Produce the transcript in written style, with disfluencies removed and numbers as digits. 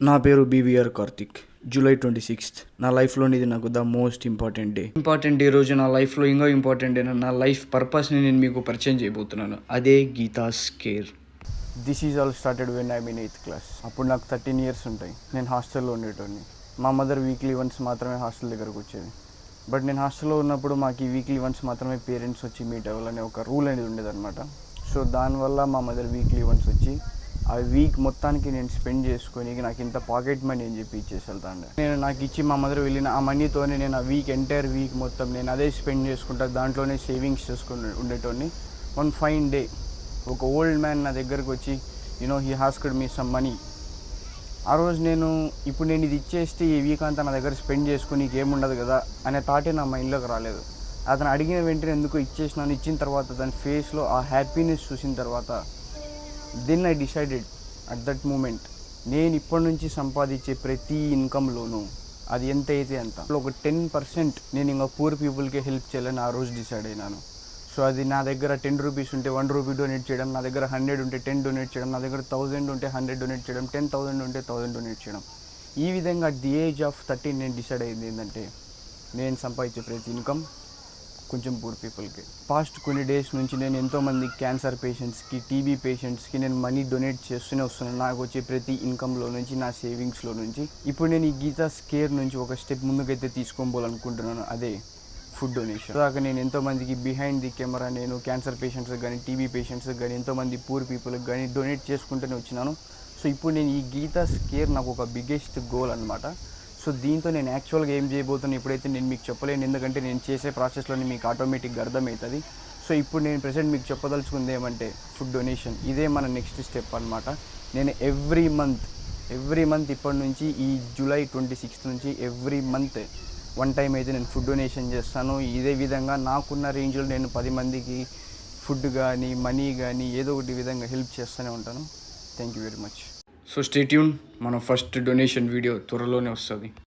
నా పేరు BVR Karthik. July 26th నా లైఫ్లోని ఇది నాకు ద మోస్ట్ ఇంపార్టెంట్ డే రోజు నా లైఫ్లో ఇంకా ఇంపార్టెంట్ డే. నా లైఫ్ పర్పస్ని నేను మీకు పరిచయం చేయబోతున్నాను. అదే Geetha's care. This is all started when I mean 8th class. అప్పుడు నాకు 13 years ఉంటాయి. నేను హాస్టల్లో ఉండేటోడిని. మా మదర్ వీక్లీ వన్స్ మాత్రమే హాస్టల్ దగ్గరకు వచ్చేది. బట్ నేను హాస్టల్లో ఉన్నప్పుడు మాకు ఈ వీక్లీ వన్స్ మాత్రమే పేరెంట్స్ వచ్చి మీట్ అవ్వాలనే ఒక రూల్ అనేది ఉండేదన్నమాట. సో దానివల్ల మా మదర్ వీక్లీ వన్స్ వచ్చి ఆ వీక్ మొత్తానికి నేను స్పెండ్ చేసుకొని నాకు ఇంత పాకెట్ మనీ అని చెప్పి ఇచ్చేసి వెళ్తాను. నేను నాకు ఇచ్చి మా మదర్ వెళ్ళిన ఆ మనీతోనే నేను ఆ ఎంటైర్ వీక్ మొత్తం నేను అదే స్పెండ్ చేసుకుంటా, దాంట్లోనే సేవింగ్స్ చేసుకుని ఉండేటోడిని. వన్ ఫైన్ డే ఒక ఓల్డ్ మ్యాన్ నా దగ్గరకు వచ్చి హీ హాస్క్డ్ మీ సమ్ మనీ. ఆ రోజు ఇప్పుడు నేను ఇది ఇచ్చేస్తే ఈ వీక్ అంతా నా దగ్గర స్పెండ్ చేసుకుని ఏముండదు కదా అనే థాటే నా మైండ్లోకి రాలేదు. అతను అడిగిన వెంటనే ఎందుకు ఇచ్చేసినాను. ఇచ్చిన తర్వాత దాని ఫేస్లో ఆ హ్యాపీనెస్ చూసిన తర్వాత then I decided at that moment నేను ఇప్పటి నుంచి సంపాదించే ప్రతి ఇన్కమ్లోనూ అది ఎంత అయితే అంత ఒక 10% నేను ఇంకా పూర్ పీపుల్కి హెల్ప్ చేయాలని ఆ రోజు డిసైడ్ అయినాను. సో అది నా దగ్గర 10 రూపీస్ ఉంటే 1 రూపీ డొనేట్ చేయడం, నా దగ్గర 100 ఉంటే 10 డొనేట్ చేయడం, నా దగ్గర 1000 ఉంటే 100 డొనేట్ చేయడం, 10,000 ఉంటే 1000 డొనేట్ చేయడం. ఈ విధంగా అట్ ది ఏజ్ ఆఫ్ 13 నేను డిసైడ్ అయింది ఏంటంటే నేను సంపాదించే ప్రతి ఇన్కమ్ కొంచెం పూర్ పీపుల్కి. పాస్ట్ కొన్ని డేస్ నుంచి నేను ఎంతోమంది క్యాన్సర్ పేషెంట్స్కి, టీబీ పేషెంట్స్కి నేను మనీ డొనేట్ చేస్తూనే వస్తున్నాను. నాకు వచ్చే ప్రతి ఇన్కంలో నుంచి, నా సేవింగ్స్లో నుంచి. ఇప్పుడు నేను ఈ గీతాస్ కేర్ నుంచి ఒక స్టెప్ ముందుకైతే తీసుకోవాలనుకుంటున్నాను. అదే ఫుడ్ డొనేషన్. దాకా నేను ఎంతోమందికి బిహైండ్ ది కెమెరా నేను క్యాన్సర్ పేషెంట్స్కి కానీ, టీబీ పేషెంట్స్కి కానీ, ఎంతోమంది పూర్ పీపుల్కి కానీ డొనేట్ చేసుకుంటూనే వచ్చినాను. సో ఇప్పుడు నేను ఈ గీతాస్ కేర్ నాకు ఒక బిగ్గెస్ట్ గోల్ అనమాట. సో దీంతో నేను యాక్చువల్గా ఏం చేయబోతున్నాను ఇప్పుడైతే నేను మీకు చెప్పలేను, ఎందుకంటే నేను చేసే ప్రాసెస్లోనే మీకు ఆటోమేటిక్గా అర్థమవుతుంది. సో ఇప్పుడు నేను ప్రెసెంట్ మీకు చెప్పదలుచుకుంది ఏమంటే ఫుడ్ డొనేషన్. ఇదే మన నెక్స్ట్ స్టెప్ అనమాట. నేను ఎవ్రీ మంత్ ఇప్పటి నుంచి ఈ జూలై 26th నుంచి ఎవ్రీ మంత్ 1 time అయితే నేను ఫుడ్ డొనేషన్ చేస్తాను. ఇదే విధంగా నాకున్న రేంజ్లో నేను 10 మందికి ఫుడ్ కానీ, మనీ కానీ ఏదో ఒకటి విధంగా హెల్ప్ చేస్తూనే ఉంటాను. Thank you very much. So stay tune, మన ఫస్ట్ డొనేషన్ వీడియో త్వరలోనే వస్తుంది.